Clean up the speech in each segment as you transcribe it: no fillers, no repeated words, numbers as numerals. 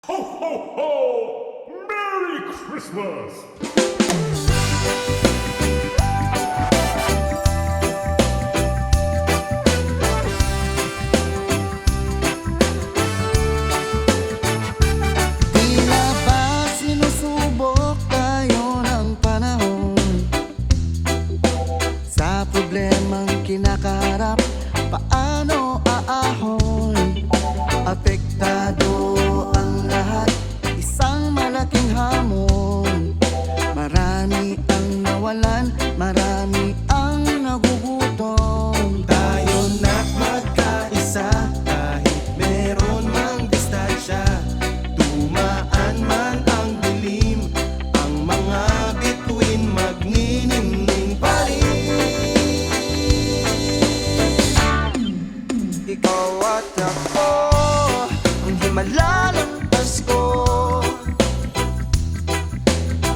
Ho, ho, ho! Merry Christmas! Tila ba sinusubok tayo ng panahon sa problemang kinakaharap? Paano aahon? Apektado ang lahat, isang malaking hamon. Marami ang nawalan, marami ang nagugutom. Tayo na't magkaisa, kahit meron mang distansya. Tumaan man ang dilim, ang mga bituin magniningning pa rin. Ikaw at ako, ang himala ng Pasko.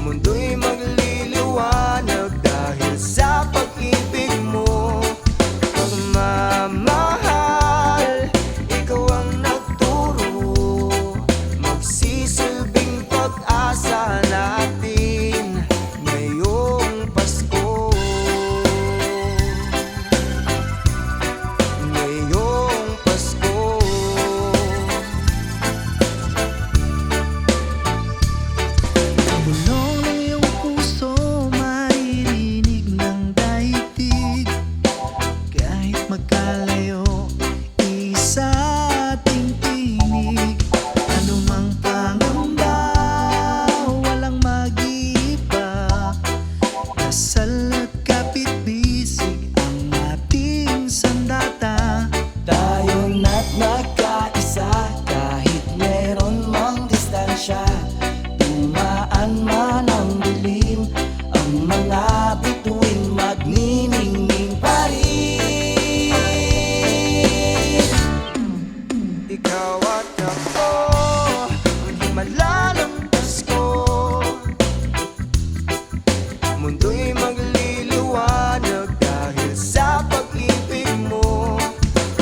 Mundo'y magliliwanag dahil sa pag-ibig mo. Pagmamahal, ikaw ang nagturo, magsisilbing pag-asa natin ngayong Pasko. Ngayong Pasko. Bulong ng iyong puso, maririnig ng daigdig. Kahit magkalayo, isa ating tinig. Anumang pangamba, walang mag-iiba. Dasal at kapit-bisig ang ating sandata. Tayo na't magkaisa, kahit meron mang distansya. Tumaan man ang dilim, ang mga bituin magniningning pa rin. Ikaw at ako, ang himala ng Pasko. Mundo'y magliliwanag dahil sa pag-ibig mo.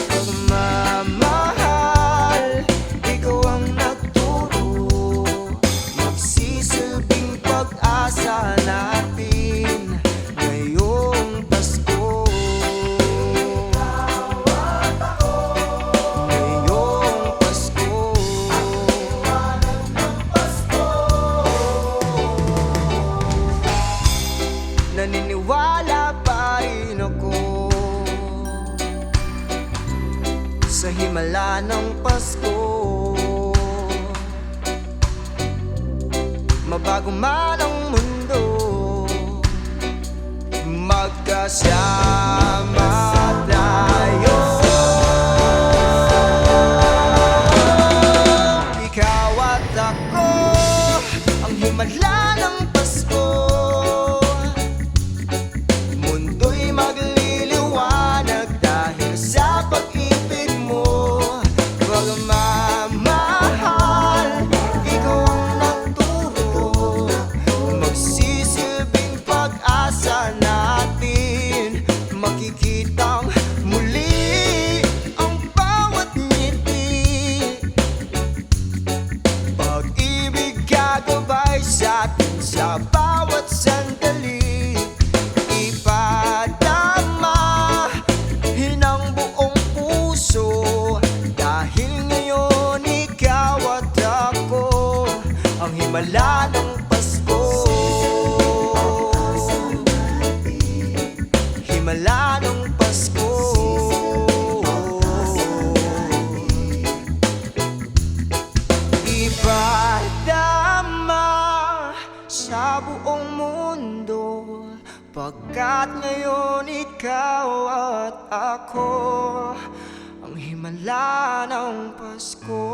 Pagmamahal, ikaw ang nagturo, magsisilbing pag-asa natin ngayong Pasko. Ngayong Pasko. Naniniwala pa rin ako sa himala ng Pasko. Mabago man ang mundo, magkasama tayo. Ikaw at ako, ang himala ng Pasko. Mundo'y magliliwanag dahil sa pag-ibig mo. Pagmamahal, ikaw ang nagturo, magsisilbing pag-asa natin. Makikitang muli ang bawat ngiti. Pag-ibig gagabay sa atin sa bawat sandali. Ipadama hinang buong puso, dahil ngayon ikaw at ako, ang himala ng Pasko. Himala ng Pasko. Ipadama sa buong mundo, pagkat ngayon ikaw at ako, ang himala ng Pasko.